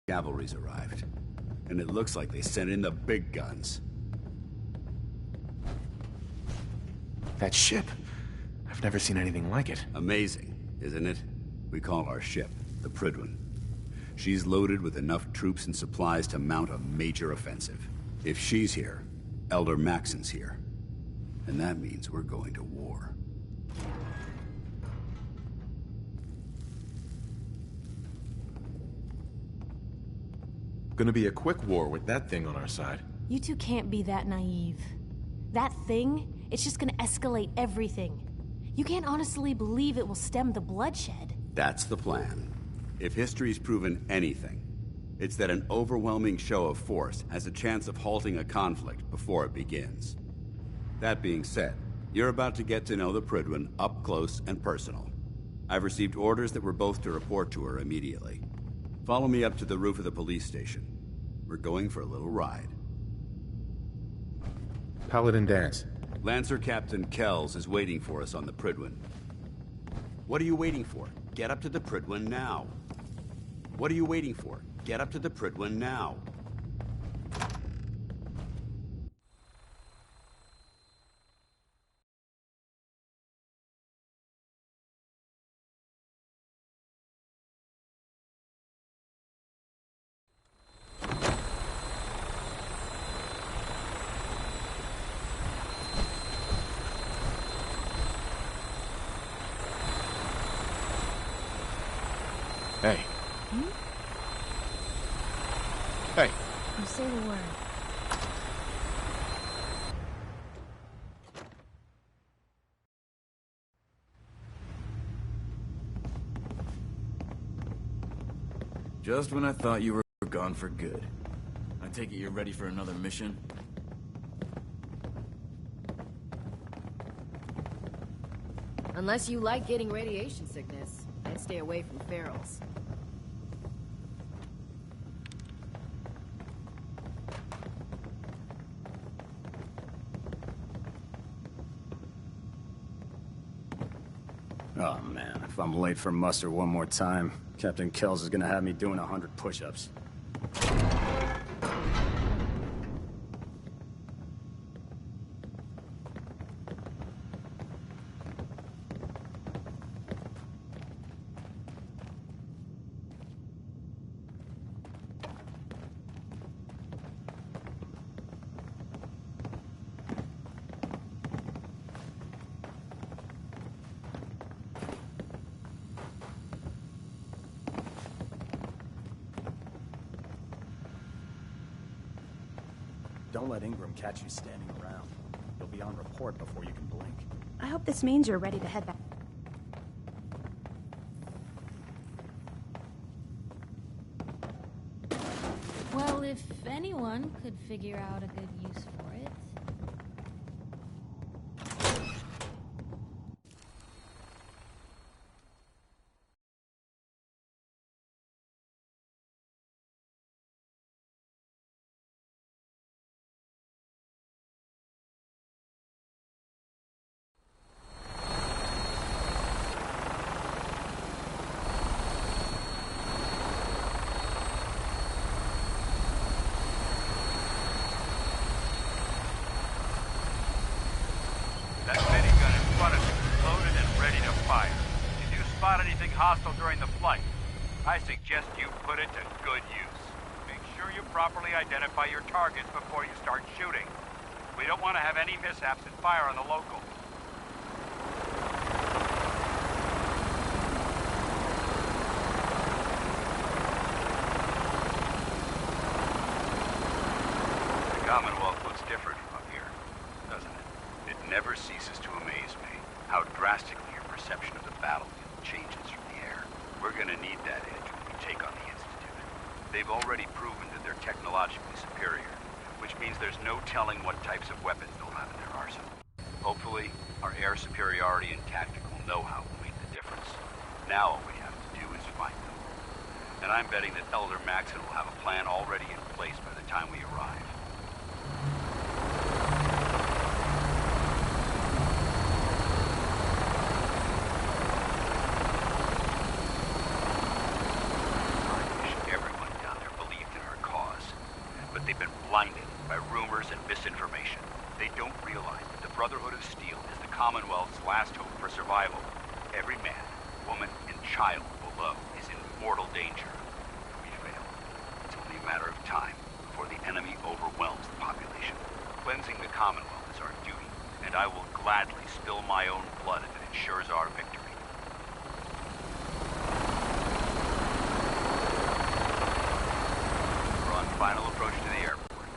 cavalry's arrived. And it looks like they sent in the big guns. That ship. I've never seen anything like it. Amazing, isn't it? We call our ship the Prydwen. She's loaded with enough troops and supplies to mount a major offensive. If she's here, Elder Maxon's here. And that means we're going to war. Gonna be a quick war with that thing on our side. You two can't be that naive. That thing, it's just gonna escalate everything. You can't honestly believe it will stem the bloodshed. That's the plan. If history's proven anything, it's that an overwhelming show of force has a chance of halting a conflict before it begins. That being said, you're about to get to know the Prydwen up close and personal. I've received orders that we're both to report to her immediately. Follow me up to the roof of the police station. We're going for a little ride. Paladin dance. Lancer Captain Kells is waiting for us on the Prydwen. What are you waiting for? Get up to the Prydwen now. What are you waiting for? Get up to the Prydwen now. Hey. Hey. You say the word. Just when I thought you were gone for good. I take it you're ready for another mission? Unless you like getting radiation sickness, I'd stay away from ferals. Oh man, if I'm late for muster one more time, Captain Kells is gonna have me doing 100 push-ups. Don't let Ingram catch you standing around. You'll be on report before you can blink. I hope this means you're ready to head back. Well, if anyone could figure out a good use for it. That minigun in front of you is loaded and ready to fire. If you spot anything hostile during the flight, I suggest you put it to good use. Make sure you properly identify your targets before you start shooting. We don't want to have any mishaps and fire on the locals. The Commonwealth looks different from up here, doesn't it? It never ceases to amaze me how drastically your perception of the battlefield changes from the air. We're gonna need that edge when we take on the Institute. They've already proven that they're technologically superior, which means there's no telling what types of weapons they'll have in their arsenal. Hopefully, our air superiority and tactical know-how will make the difference. Now all we have to do is find them. And I'm betting that Elder Maxon will have a plan already in place by the time we arrive. I wish everyone down there child below is in mortal danger. If we fail, it's only a matter of time before the enemy overwhelms the population. Cleansing the Commonwealth is our duty, and I will gladly spill my own blood if it ensures our victory. We're on final approach to the airport.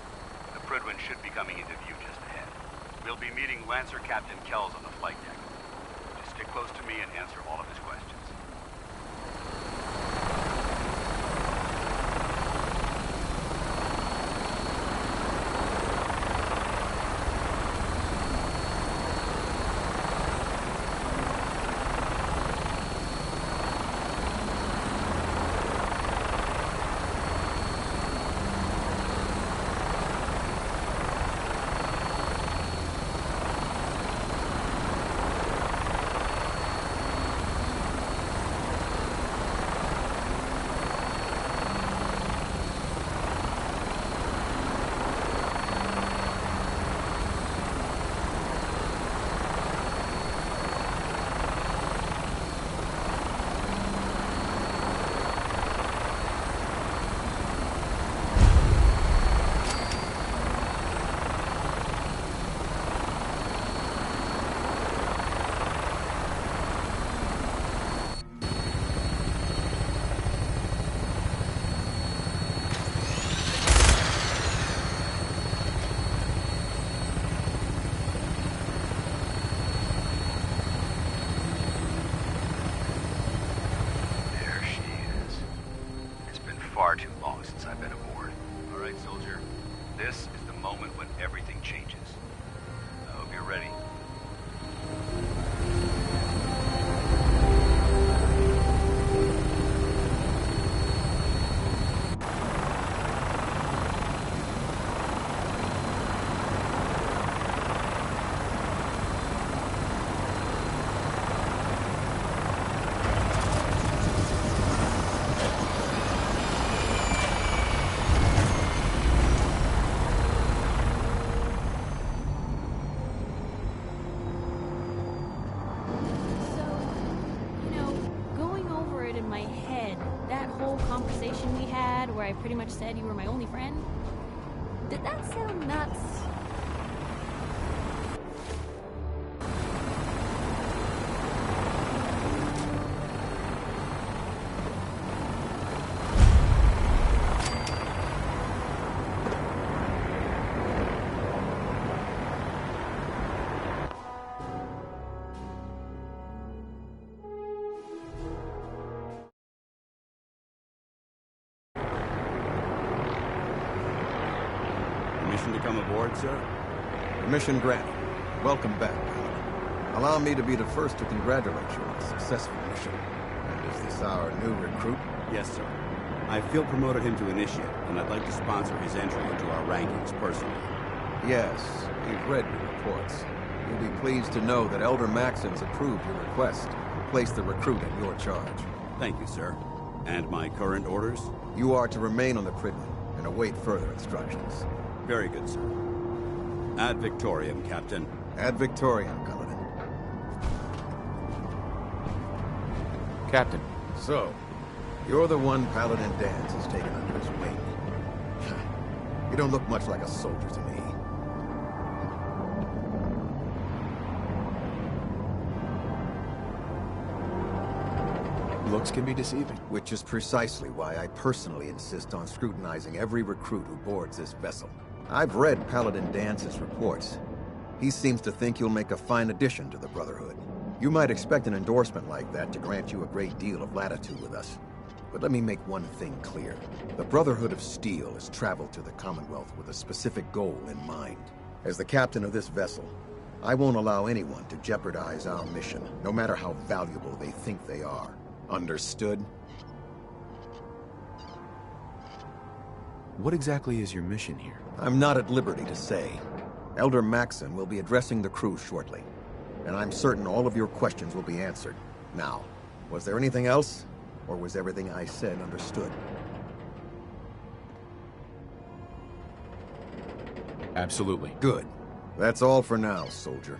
The Prydwen should be coming into view just ahead. We'll be meeting Lancer Captain Kells on the flight deck. Just stick close to me and answer all of his questions. Far too long since I've been aboard. All right, soldier. This is the moment when everything changes. I hope you're ready. Conversation we had where I pretty much said you were my only friend? Did that sound nuts? Permission to come aboard, sir? Permission granted. Welcome back, Paladin. Allow me to be the first to congratulate you on a successful mission. And is this our new recruit? Yes, sir. I feel promoted him to initiate, and I'd like to sponsor his entry into our rankings personally. Yes, we've read your reports. You'll be pleased to know that Elder Maxon's approved your request and placed the recruit in your charge. Thank you, sir. And my current orders? You are to remain on the Prydwen and await further instructions. Very good, sir. Ad Victoriam, Captain. Ad Victoriam, Paladin. Captain. So, you're the one Paladin Danse has taken under his wing. You don't look much like a soldier to me. Looks can be deceiving. Which is precisely why I personally insist on scrutinizing every recruit who boards this vessel. I've read Paladin Dance's reports. He seems to think you'll make a fine addition to the Brotherhood. You might expect an endorsement like that to grant you a great deal of latitude with us. But let me make one thing clear. The Brotherhood of Steel has traveled to the Commonwealth with a specific goal in mind. As the captain of this vessel, I won't allow anyone to jeopardize our mission, no matter how valuable they think they are. Understood? What exactly is your mission here? I'm not at liberty to say. Elder Maxon will be addressing the crew shortly, and I'm certain all of your questions will be answered. Now, was there anything else, or was everything I said understood? Absolutely. Good. That's all for now, soldier.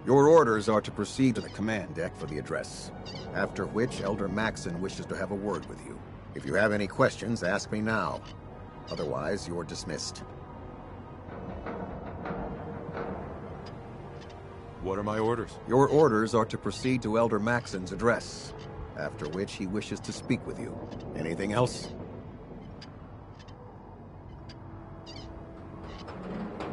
Your orders are to proceed to the command deck for the address, after which Elder Maxon wishes to have a word with you. If you have any questions, ask me now. Otherwise, you're dismissed. What are my orders? Your orders are to proceed to Elder Maxon's address, after which he wishes to speak with you. Anything else?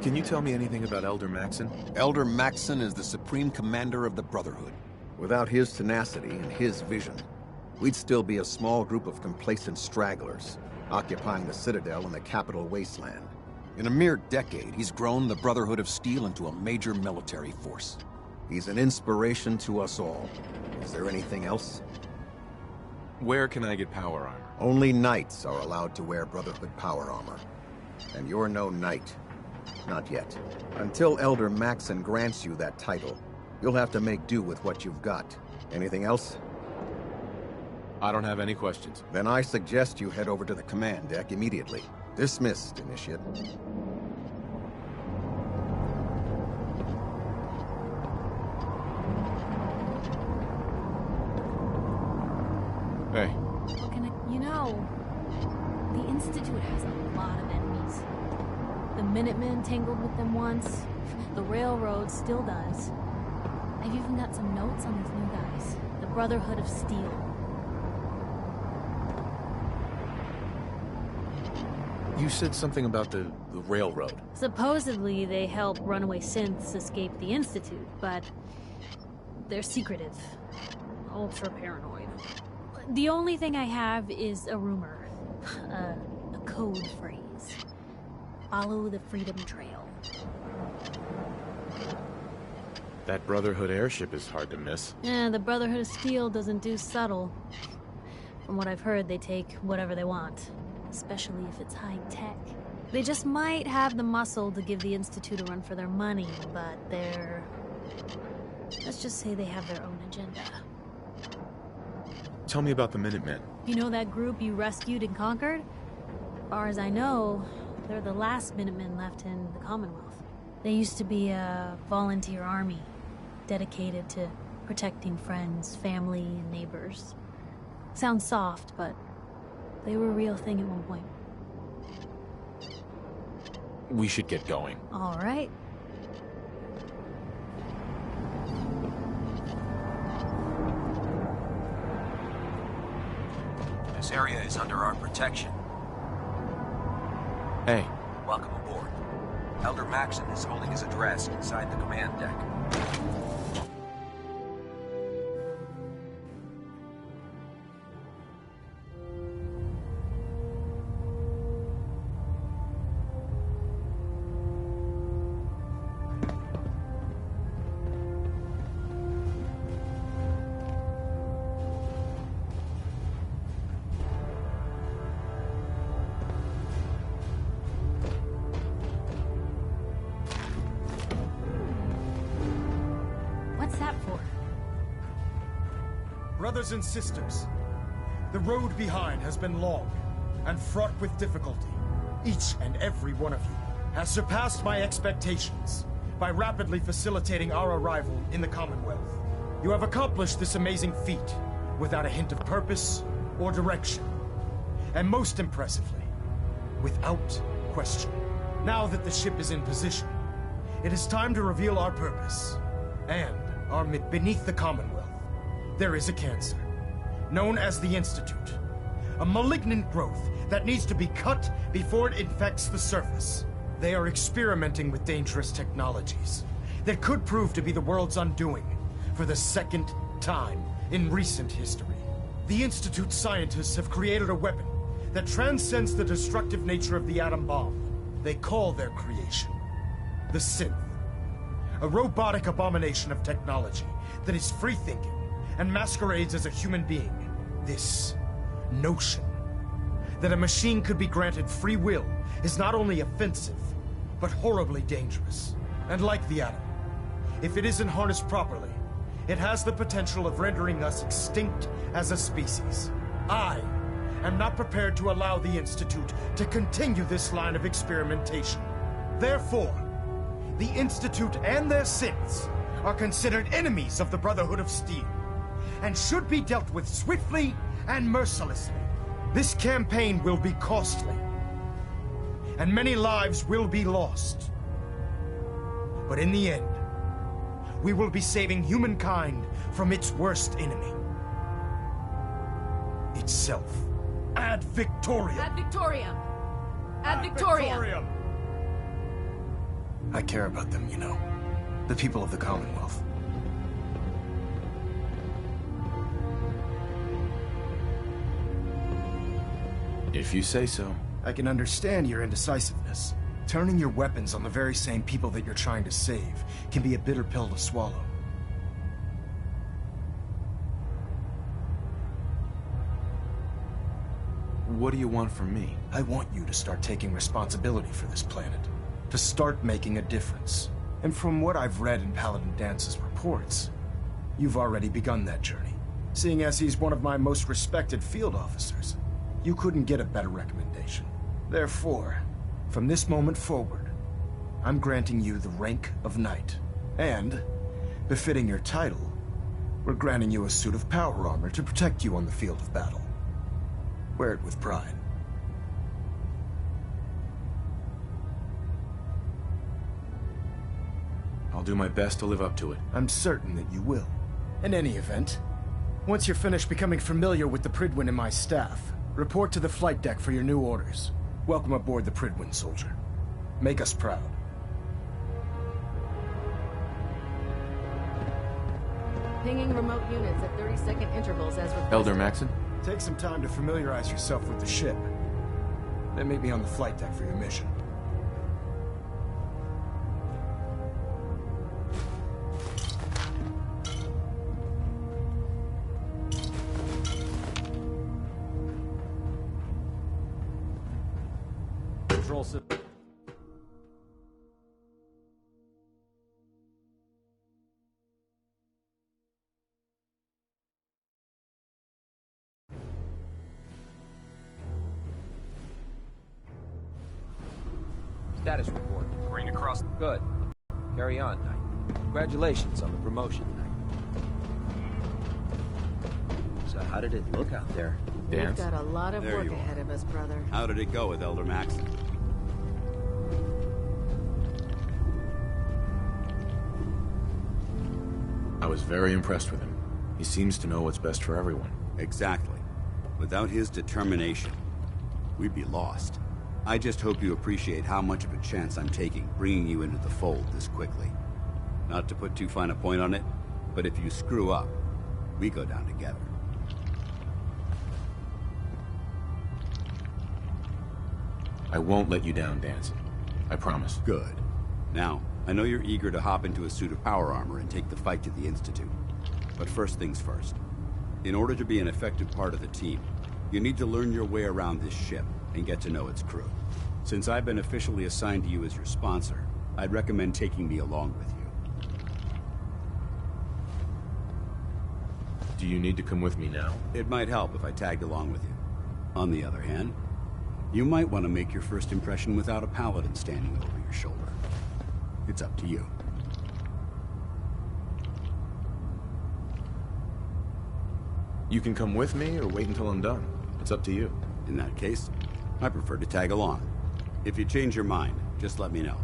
Can you tell me anything about Elder Maxon? Elder Maxon is the supreme commander of the Brotherhood. Without his tenacity and his vision, we'd still be a small group of complacent stragglers, occupying the Citadel in the capital wasteland. In a mere decade, he's grown the Brotherhood of Steel into a major military force. He's an inspiration to us all. Is there anything else? Where can I get power armor? Only knights are allowed to wear Brotherhood power armor. And you're no knight. Not yet. Until Elder Maxon grants you that title, you'll have to make do with what you've got. Anything else? I don't have any questions. Then I suggest you head over to the command deck immediately. Dismissed, Initiate. Hey. What can I... You know, the Institute has a lot of enemies. The Minutemen tangled with them once. The Railroad still does. I've even got some notes on these new guys. The Brotherhood of Steel. You said something about the railroad. Supposedly, they help runaway synths escape the Institute, but they're secretive. Ultra paranoid. The only thing I have is a rumor. A code phrase. Follow the Freedom Trail. That Brotherhood airship is hard to miss. Yeah, the Brotherhood of Steel doesn't do subtle. From what I've heard, they take whatever they want. Especially if it's high-tech. They just might have the muscle to give the Institute a run for their money, but they're... Let's just say they have their own agenda. Tell me about the Minutemen. You know that group you rescued and conquered? As far as I know, they're the last Minutemen left in the Commonwealth. They used to be a volunteer army, dedicated to protecting friends, family, and neighbors. Sounds soft, but they were a real thing at one point. We should get going. All right. This area is under our protection. Hey. Welcome aboard. Elder Maxon is holding his address inside the command deck. What's that for? Brothers and sisters, the road behind has been long and fraught with difficulty. Each and every one of you has surpassed my expectations by rapidly facilitating our arrival in the Commonwealth. You have accomplished this amazing feat without a hint of purpose or direction. And most impressively, without question. Now that the ship is in position, it is time to reveal our purpose. And beneath the Commonwealth, there is a cancer, known as the Institute. A malignant growth that needs to be cut before it infects the surface. They are experimenting with dangerous technologies that could prove to be the world's undoing for the second time in recent history. The Institute scientists have created a weapon that transcends the destructive nature of the atom bomb. They call their creation the Synth. A robotic abomination of technology that is free-thinking and masquerades as a human being. This notion that a machine could be granted free will is not only offensive, but horribly dangerous. And like the atom, if it isn't harnessed properly, it has the potential of rendering us extinct as a species. I am not prepared to allow the Institute to continue this line of experimentation. Therefore, the Institute and their synths are considered enemies of the Brotherhood of Steel, and should be dealt with swiftly and mercilessly. This campaign will be costly, and many lives will be lost. But in the end, we will be saving humankind from its worst enemy. Itself. Ad Victoriam! Ad Victoriam! Ad Victoriam! I care about them, you know. The people of the Commonwealth. If you say so. I can understand your indecisiveness. Turning your weapons on the very same people that you're trying to save can be a bitter pill to swallow. What do you want from me? I want you to start taking responsibility for this planet. To start making a difference. And from what I've read in Paladin Dance's reports, you've already begun that journey. Seeing as he's one of my most respected field officers, you couldn't get a better recommendation. Therefore, from this moment forward, I'm granting you the rank of Knight. And, befitting your title, we're granting you a suit of power armor to protect you on the field of battle. Wear it with pride. I'll do my best to live up to it. I'm certain that you will. In any event, once you're finished becoming familiar with the Pridwin and my staff, report to the flight deck for your new orders. Welcome aboard the Pridwin, soldier. Make us proud. Pinging remote units at 30-second intervals as requested. Elder Maxon? Take some time to familiarize yourself with the ship. Then meet me on the flight deck for your mission. Control system. Status report. Green across. Good. Carry on, Knight. Congratulations on the promotion, Knight. So how did it look out there? We've got a lot of There work you are. ahead of us, brother. How did it go with Elder Maxon? I was very impressed with him. He seems to know what's best for everyone. Exactly. Without his determination, we'd be lost. I just hope you appreciate how much of a chance I'm taking bringing you into the fold this quickly. Not to put too fine a point on it, but if you screw up, we go down together. I won't let you down, Dance. I promise. Good. Now, I know you're eager to hop into a suit of power armor and take the fight to the Institute. But first things first. In order to be an effective part of the team, you need to learn your way around this ship and get to know its crew. Since I've been officially assigned to you as your sponsor, I'd recommend taking me along with you. Do you need to come with me now? It might help if I tagged along with you. On the other hand, you might want to make your first impression without a paladin standing over your shoulder. It's up to you. You can come with me or wait until I'm done. It's up to you. In that case, I prefer to tag along. If you change your mind, just let me know.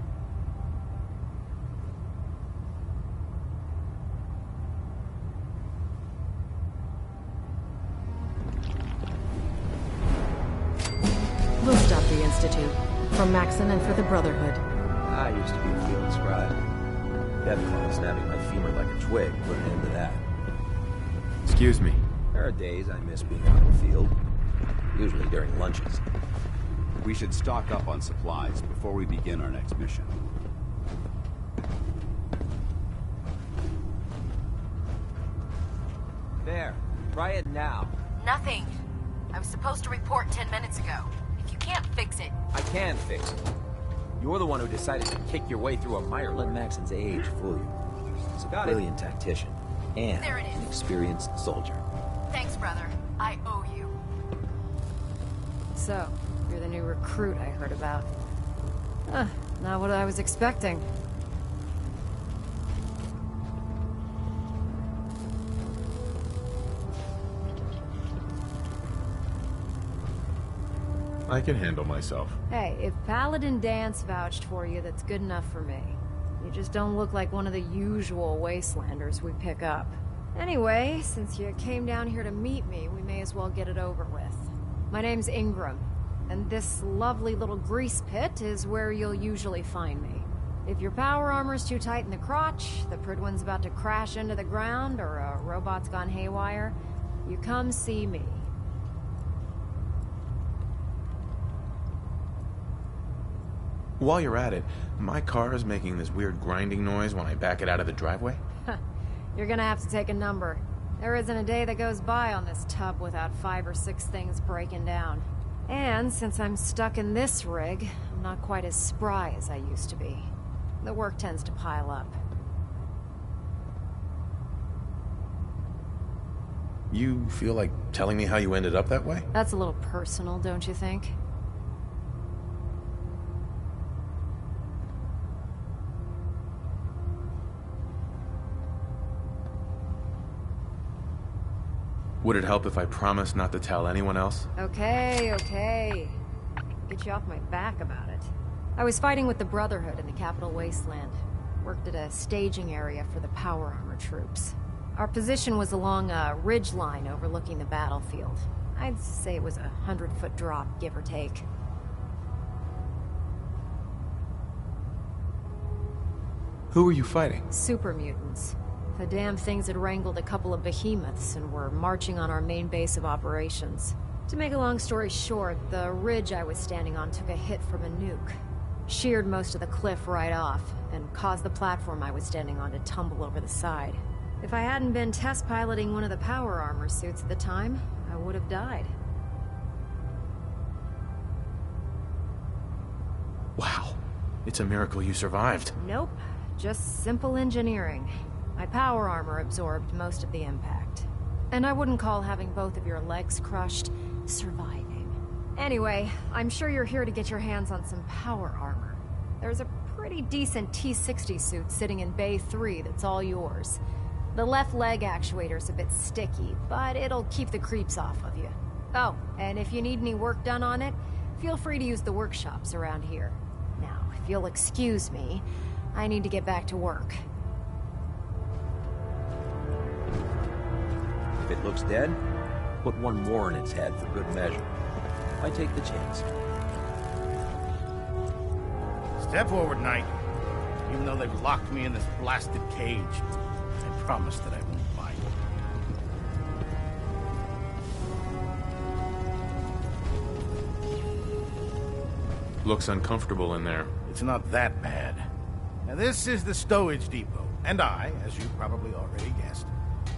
We'll stop the Institute. For Maxon and for the Brotherhood. I used to be a field scribe. Deathclaw snapping my femur like a twig put an end to that. Excuse me. There are days I miss being out in the field. Usually during lunches. We should stock up on supplies before we begin our next mission. There. Try it now. Nothing. I was supposed to report 10 minutes ago. If you can't fix it... I can fix it. You're the one who decided to kick your way through a mire. Let Maxon's age fool you. He's a brilliant tactician. And There it is. an experienced soldier. Thanks, brother. I owe you. So, you're the new recruit I heard about. Not what I was expecting. I can handle myself. Hey, if Paladin Dance vouched for you, that's good enough for me. You just don't look like one of the usual wastelanders we pick up. Anyway, since you came down here to meet me, we may as well get it over with. My name's Ingram, and this lovely little grease pit is where you'll usually find me. If your power armor's too tight in the crotch, the Pridwin's about to crash into the ground, or a robot's gone haywire, you come see me. While you're at it, my car is making this weird grinding noise when I back it out of the driveway. You're gonna have to take a number. There isn't a day that goes by on this tub without 5 or 6 things breaking down. And since I'm stuck in this rig, I'm not quite as spry as I used to be. The work tends to pile up. You feel like telling me how you ended up that way? That's a little personal, don't you think? Would it help if I promised not to tell anyone else? Okay, okay. Get you off my back about it. I was fighting with the Brotherhood in the Capital Wasteland. Worked at a staging area for the power armor troops. Our position was along a ridge line overlooking the battlefield. I'd say it was a 100-foot drop, give or take. Who were you fighting? Super mutants. The damn things had wrangled a couple of behemoths and were marching on our main base of operations. To make a long story short, the ridge I was standing on took a hit from a nuke. Sheared most of the cliff right off, and caused the platform I was standing on to tumble over the side. If I hadn't been test piloting one of the power armor suits at the time, I would have died. Wow. It's a miracle you survived. Nope. Just simple engineering. My power armor absorbed most of the impact. And I wouldn't call having both of your legs crushed surviving. Anyway, I'm sure you're here to get your hands on some power armor. There's a pretty decent T-60 suit sitting in Bay 3 that's all yours. The left leg actuator's a bit sticky, but it'll keep the creeps off of you. Oh, and if you need any work done on it, feel free to use the workshops around here. Now, if you'll excuse me, I need to get back to work. If it looks dead, put one more in its head for good measure. I take the chance. Step forward, Knight. Even though they've locked me in this blasted cage, I promise that I won't bite. Looks uncomfortable in there. It's not that bad. Now, this is the stowage depot, and I, as you probably already guessed,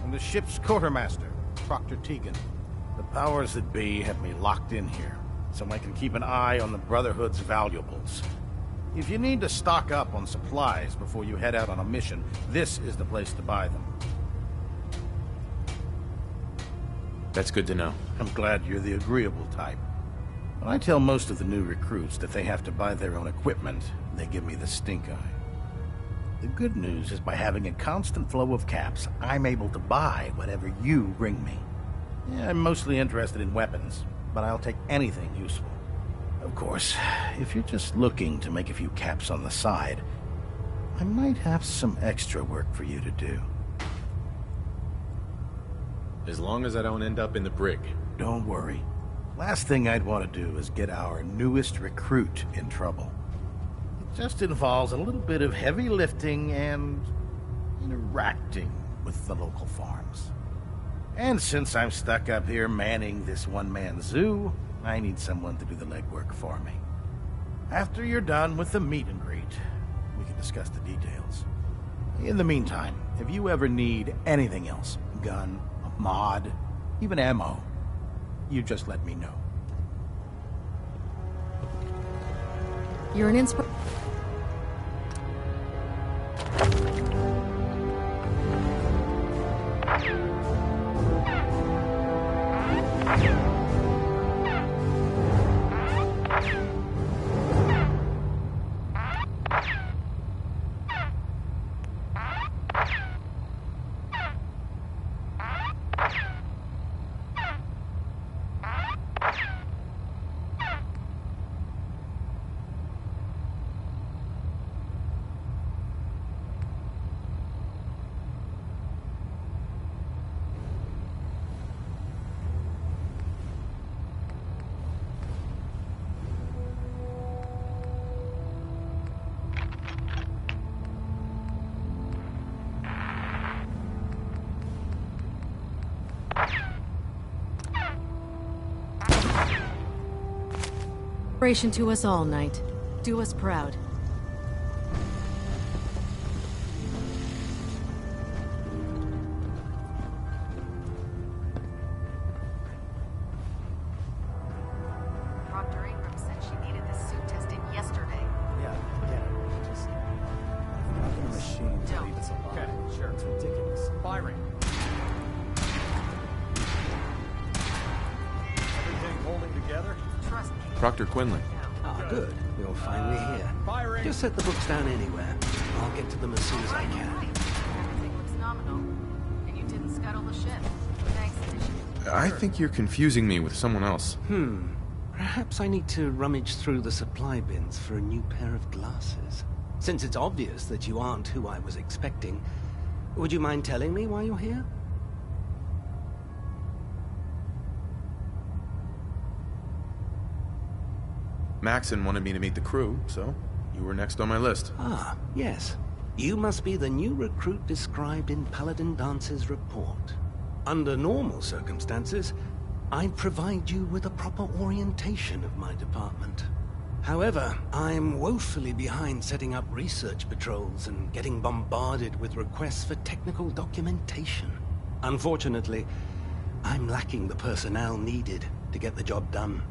am the ship's quartermaster, Proctor Tegan. The powers that be have me locked in here, so I can keep an eye on the Brotherhood's valuables. If you need to stock up on supplies before you head out on a mission, this is the place to buy them. That's good to know. I'm glad you're the agreeable type. When I tell most of the new recruits that they have to buy their own equipment, they give me the stink eye. The good news is by having a constant flow of caps, I'm able to buy whatever you bring me. Yeah, I'm mostly interested in weapons, but I'll take anything useful. Of course, if you're just looking to make a few caps on the side, I might have some extra work for you to do. As long as I don't end up in the brig. Don't worry. Last thing I'd want to do is get our newest recruit in trouble. It just involves a little bit of heavy lifting and interacting with the local farms. And since I'm stuck up here manning this one-man zoo, I need someone to do the legwork for me. After you're done with the meet and greet, we can discuss the details. In the meantime, if you ever need anything else, gun, a mod, even ammo, you just let me know. You're an inspiration. Celebration to us all, Knight. Do us proud. Proctor Ingram said she needed this suit tested yesterday. Yeah, get it. Just open the machine to Don't. leave us alone. Okay, sure. It's ridiculous. Firing. Everything holding together? Trust me. Proctor Quinlan. Ah, good. You're finally here. Firing. Just set the books down anywhere. I'll get to them as soon as I can. Everything looks nominal. And you didn't scuttle the ship. Thanks, Initiative. I think you're confusing me with someone else. Perhaps I need to rummage through the supply bins for a new pair of glasses. Since it's obvious that you aren't who I was expecting, would you mind telling me why you're here? Maxon wanted me to meet the crew, so you were next on my list. Ah, yes. You must be the new recruit described in Paladin Dance's report. Under normal circumstances, I'd provide you with a proper orientation of my department. However, I'm woefully behind setting up research patrols and getting bombarded with requests for technical documentation. Unfortunately, I'm lacking the personnel needed to get the job done.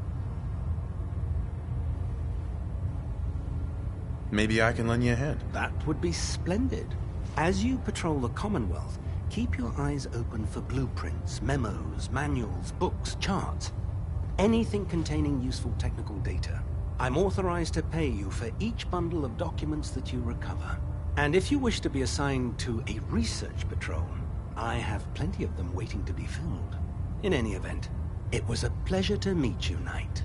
Maybe I can lend you a hand. That would be splendid. As you patrol the Commonwealth, keep your eyes open for blueprints, memos, manuals, books, charts. Anything containing useful technical data. I'm authorized to pay you for each bundle of documents that you recover. And if you wish to be assigned to a research patrol, I have plenty of them waiting to be filled. In any event, it was a pleasure to meet you, Knight.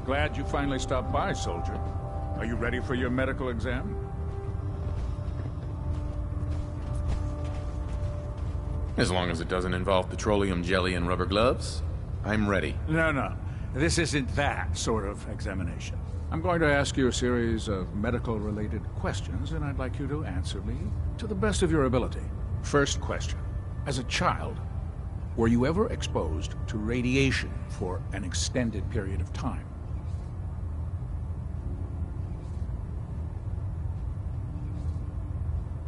Glad you finally stopped by, soldier. Are you ready for your medical exam? As long as it doesn't involve petroleum jelly and rubber gloves, I'm ready. No. This isn't that sort of examination. I'm going to ask you a series of medical-related questions, and I'd like you to answer me to the best of your ability. First question. As a child, were you ever exposed to radiation for an extended period of time?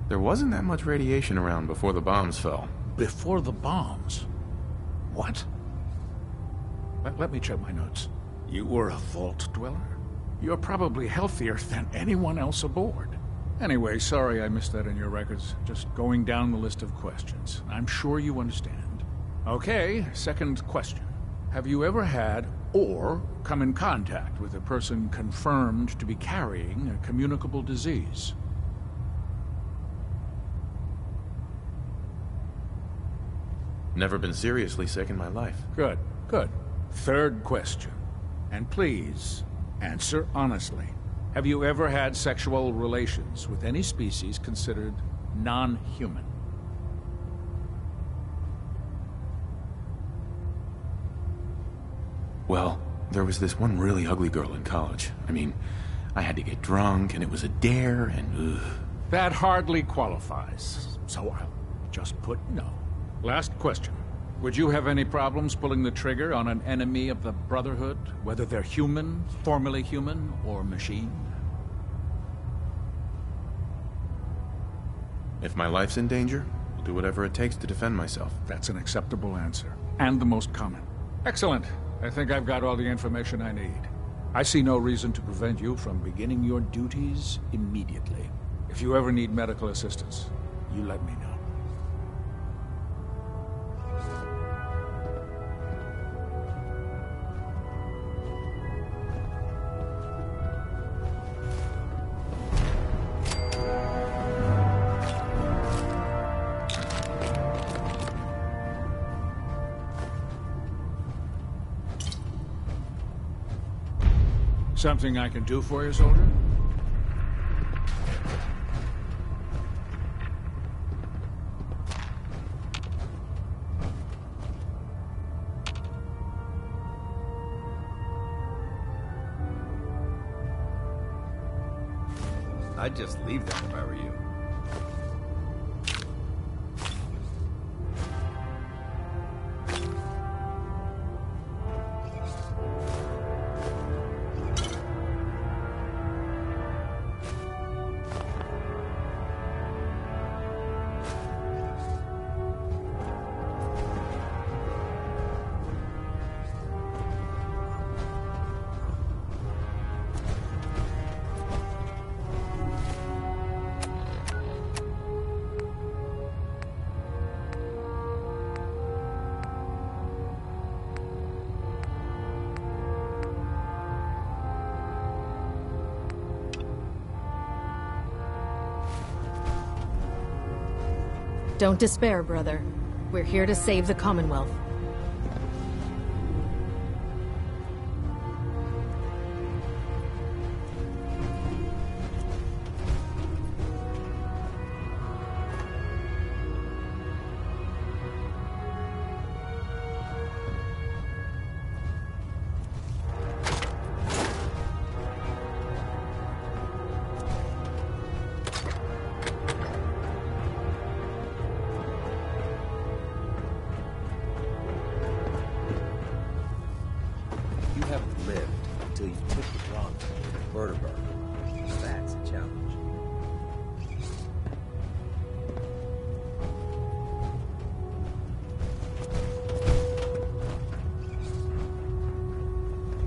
There wasn't that much radiation around before the bombs fell. Before the bombs? What? Let me check my notes. You were a vault dweller? You're probably healthier than anyone else aboard. Anyway, sorry I missed that in your records. Just going down the list of questions. I'm sure you understand. Okay, second question. Have you ever had or come in contact with a person confirmed to be carrying a communicable disease? Never been seriously sick in my life. Good. Third question. And please, answer honestly. Have you ever had sexual relations with any species considered non-human? Well, there was this one really ugly girl in college. I mean, I had to get drunk, and it was a dare, and That hardly qualifies, so I'll just put no. Last question. Would you have any problems pulling the trigger on an enemy of the Brotherhood, whether they're human, formerly human, or machine? If my life's in danger, I'll do whatever it takes to defend myself. That's an acceptable answer, and the most common. Excellent. I think I've got all the information I need. I see no reason to prevent you from beginning your duties immediately. If you ever need medical assistance, you let me know. Something I can do for you, soldier? I'd just leave them if I were you. Don't despair, brother. We're here to save the Commonwealth. You haven't lived until you've took the drop from the vertebrate. That's a challenge.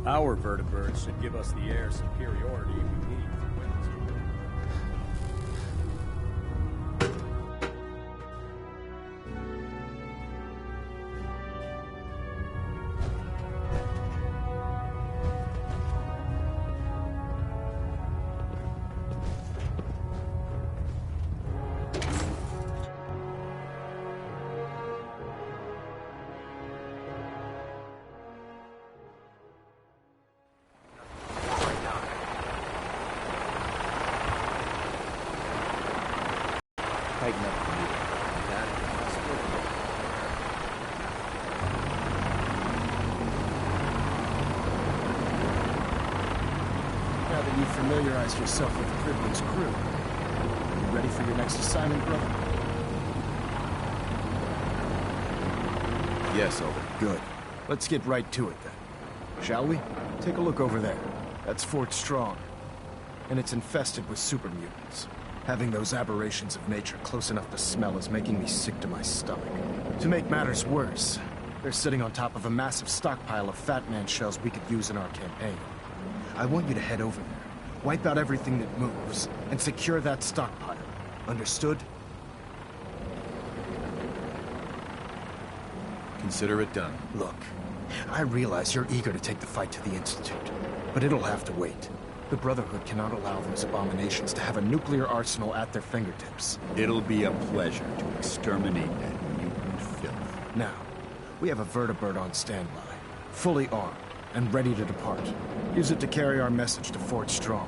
Our vertebrates should give us the air superiority we need for weapons. Tighten up the needle. That Now that you've familiarized yourself with Kriblin's crew, are you ready for your next assignment, brother? Yes, Elder. Good. Let's get right to it then. Shall we? Take a look over there. That's Fort Strong. And it's infested with super mutants. Having those aberrations of nature close enough to smell is making me sick to my stomach. To make matters worse, they're sitting on top of a massive stockpile of Fat Man shells we could use in our campaign. I want you to head over there, wipe out everything that moves, and secure that stockpile. Understood? Consider it done. Look, I realize you're eager to take the fight to the Institute, but it'll have to wait. The Brotherhood cannot allow those abominations to have a nuclear arsenal at their fingertips. It'll be a pleasure to exterminate that mutant filth. Now, we have a vertibird on standby, fully armed, and ready to depart. Use it to carry our message to Fort Strong,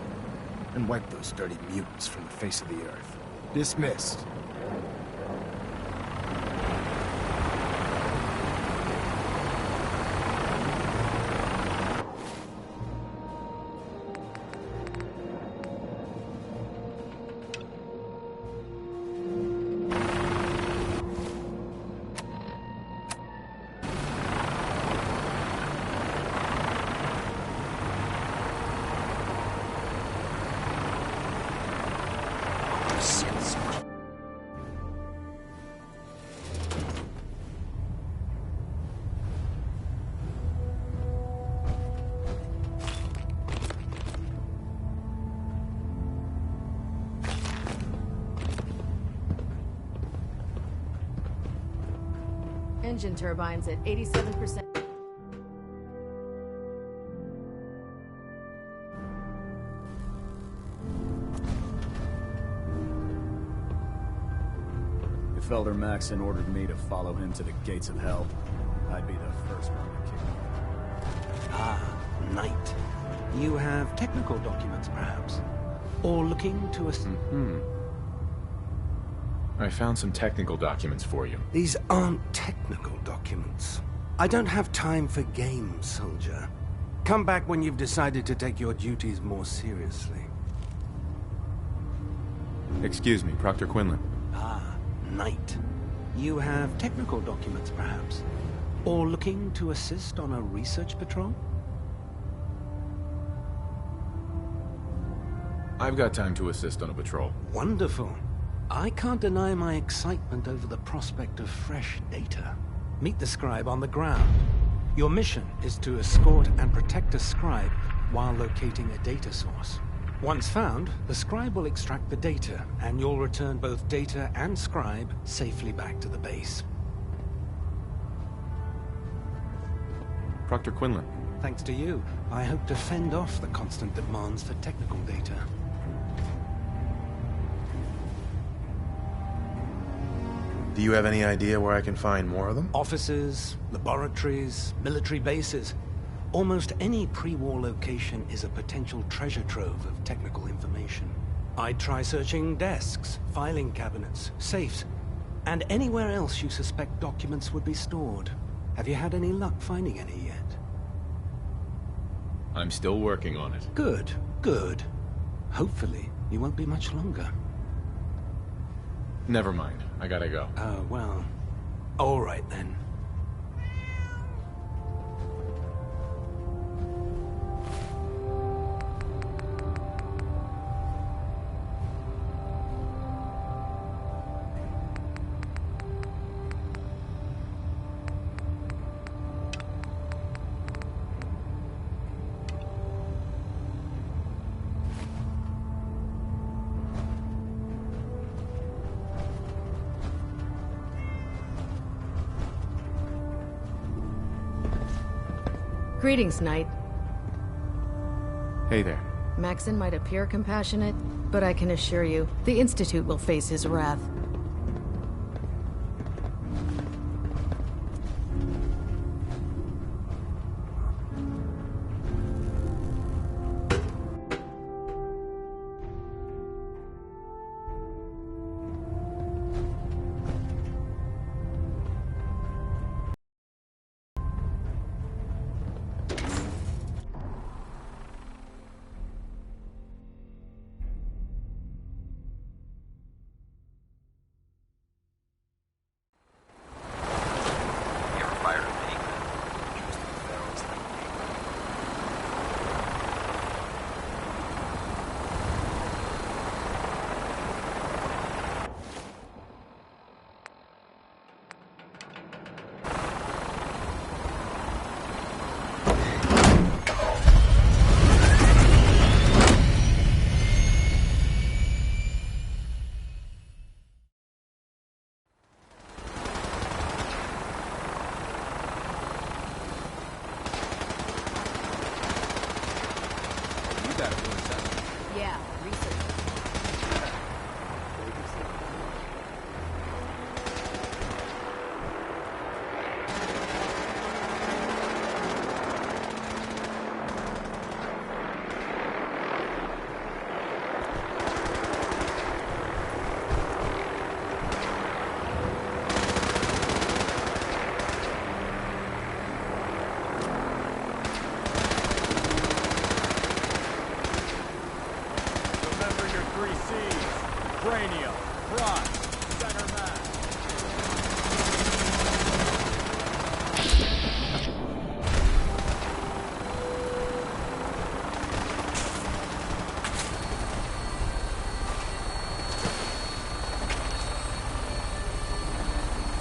and wipe those dirty mutants from the face of the earth. Dismissed. Engine turbines at 87%. If Elder Maxon ordered me to follow him to the gates of hell, I'd be the first one to kick him. Ah, Knight. You have technical documents, perhaps? Or looking to I found some technical documents for you. These aren't technical documents. I don't have time for games, soldier. Come back when you've decided to take your duties more seriously. Excuse me, Proctor Quinlan. Ah, Knight. You have technical documents, perhaps? Or looking to assist on a research patrol? I've got time to assist on a patrol. Wonderful. I can't deny my excitement over the prospect of fresh data. Meet the scribe on the ground. Your mission is to escort and protect a scribe while locating a data source. Once found, the scribe will extract the data, and you'll return both data and scribe safely back to the base. Proctor Quinlan. Thanks to you, I hope to fend off the constant demands for technical data. Do you have any idea where I can find more of them? Offices, laboratories, military bases. Almost any pre-war location is a potential treasure trove of technical information. I'd try searching desks, filing cabinets, safes, and anywhere else you suspect documents would be stored. Have you had any luck finding any yet? I'm still working on it. Good, good. Hopefully, you won't be much longer. Never mind. I gotta go. Well... all right, then. Greetings, Knight. Hey there. Maxon might appear compassionate, but I can assure you, the Institute will face his wrath. Yeah, research. Cranium, Prime, Center Mass.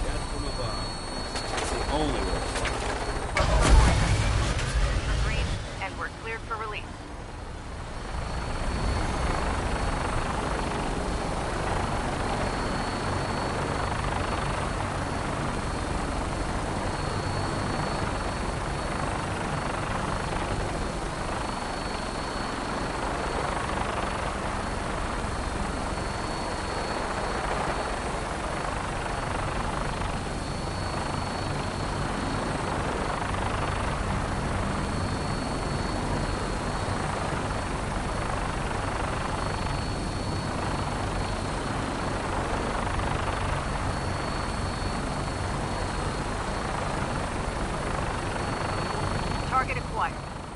Death from above. It's the only way. Green, and we're cleared for release. Target acquired.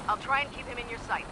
I'll try and keep him in your sights.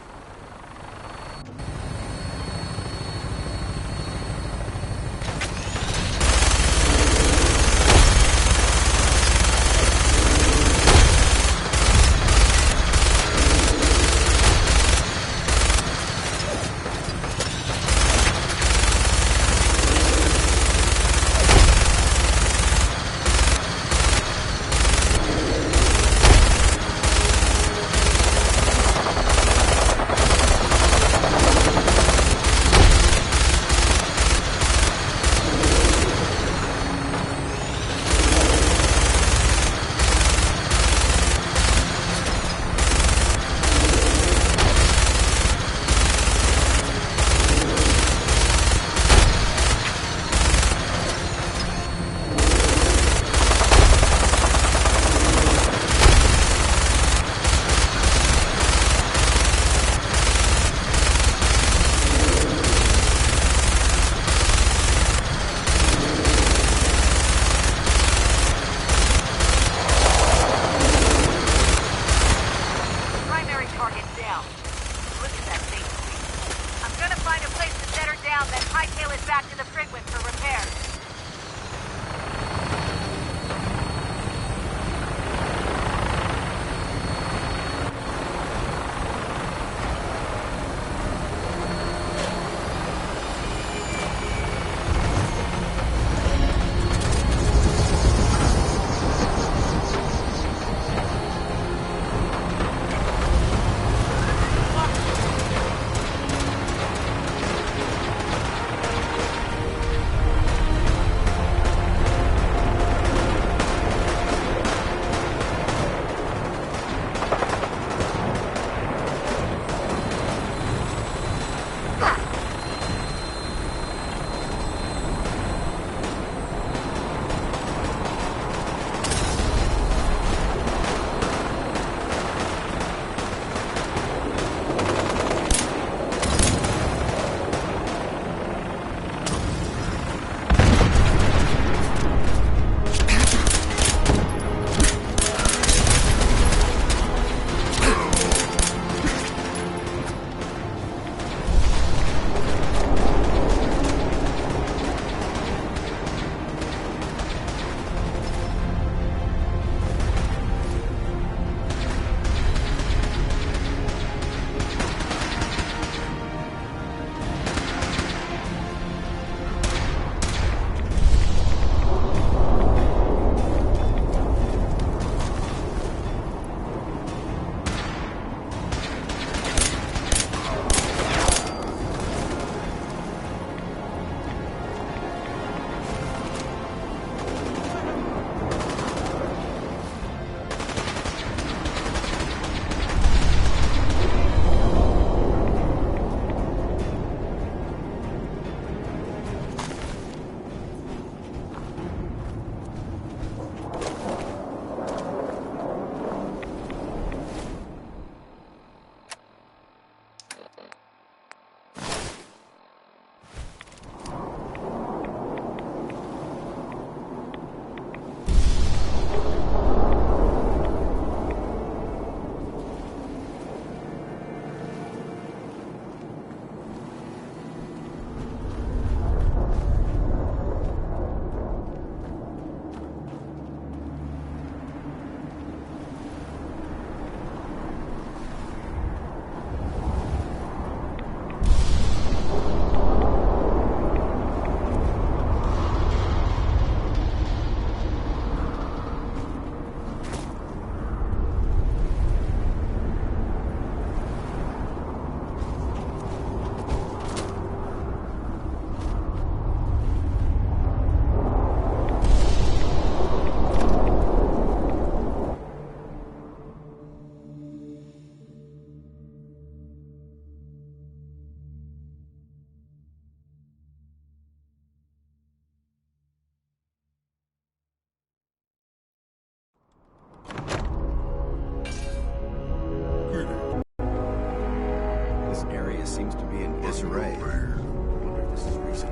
seems to be in disarray. I wonder if this is recent.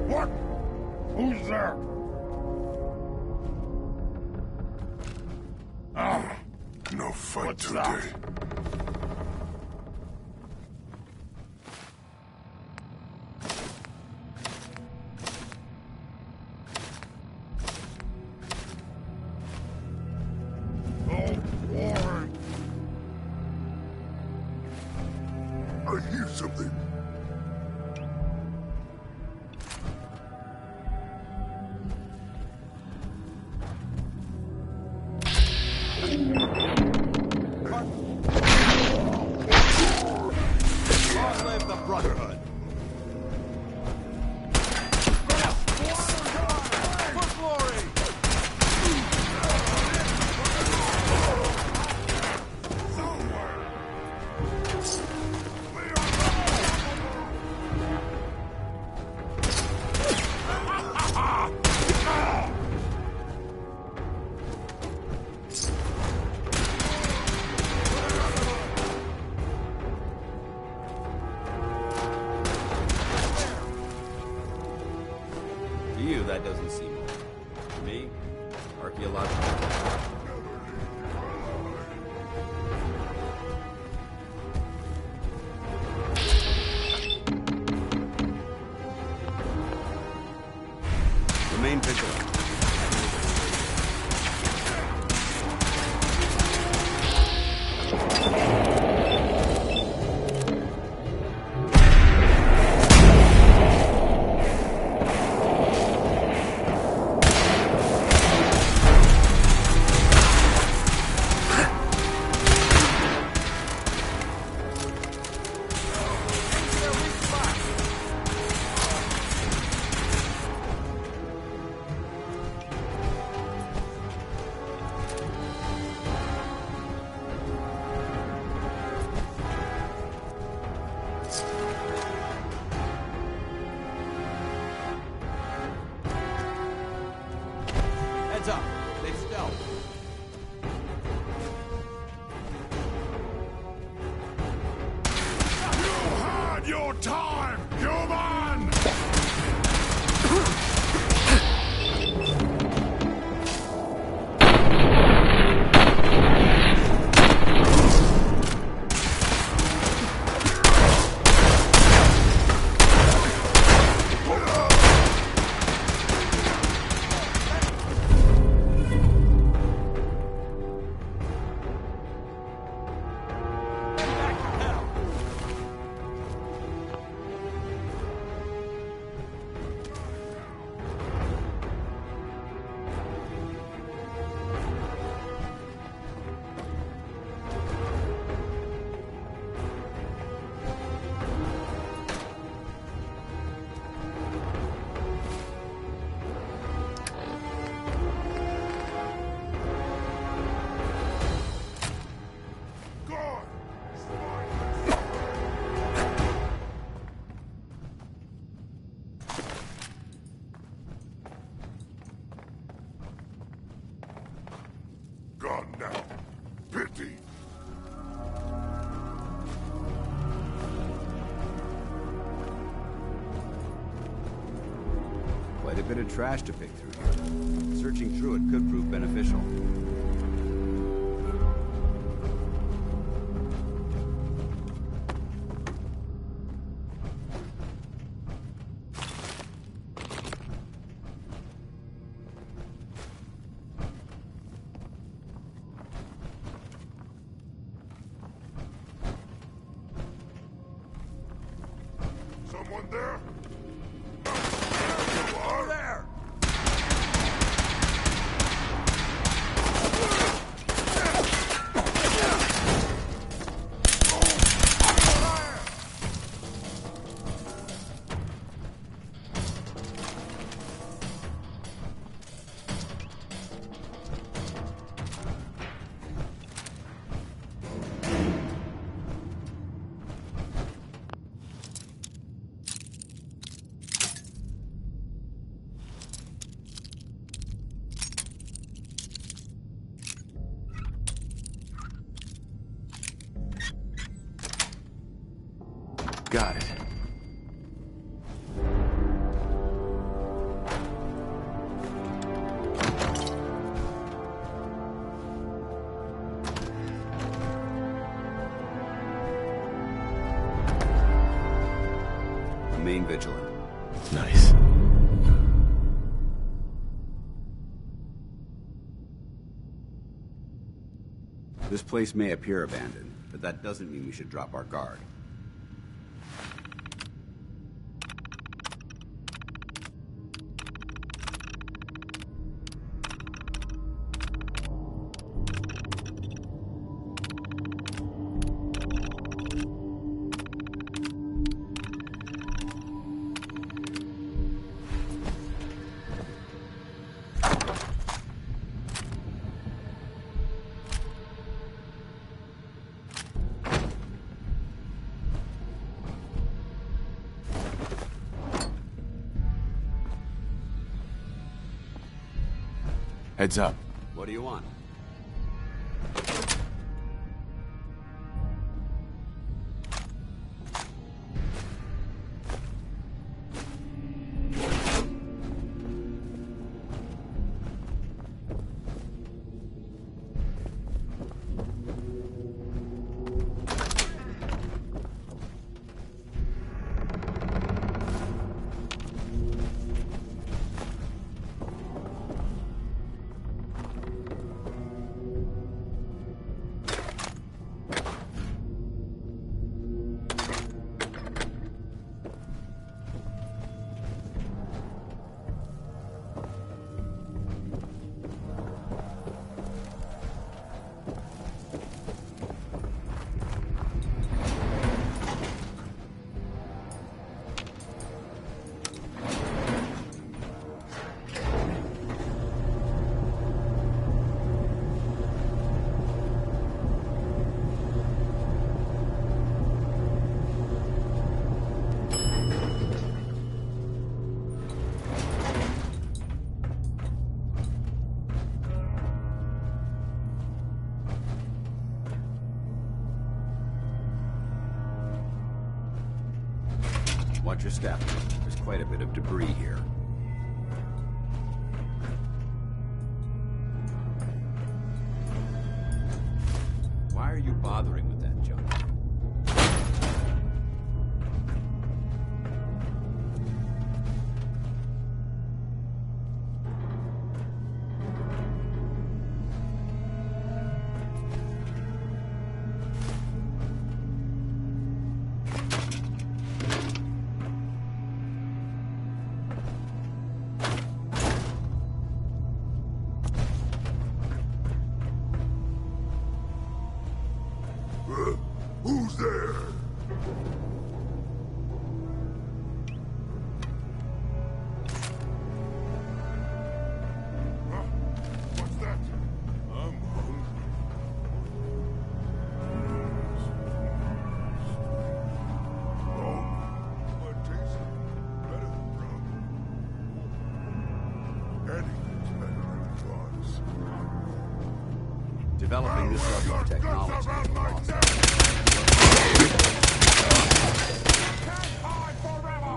What? Who's there? No fight What's today. that? I hear something. Long live the Brotherhood! For glory! To you, that doesn't seem old. To me, archaeological. Remain vigilant. Heads up. They stealth. You had your time, human! Gone now. Pity. Quite a bit of trash to pick through here. Searching through it could prove beneficial. Someone there? Over there! Got it. Remain vigilant. Nice. This place may appear abandoned, but that doesn't mean we should drop our guard. Heads up. What do you want? Watch your step. There's quite a bit of debris here. Why are you bothering with that junk? Who's there? Huh? What's that? I'm hungry. Oh, but tastes better than brown. Anything's better than it was. Developing this level of technology is awesome.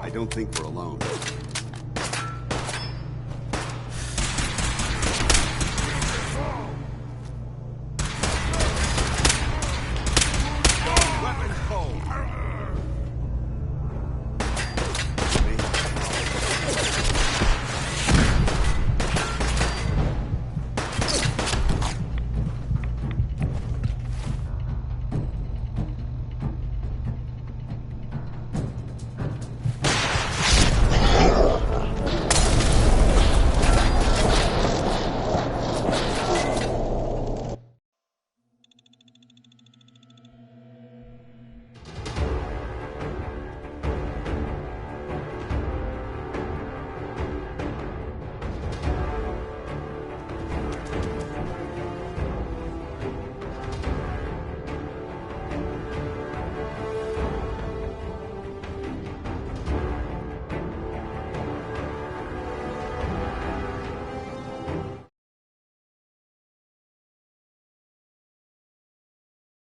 I don't think we're alone.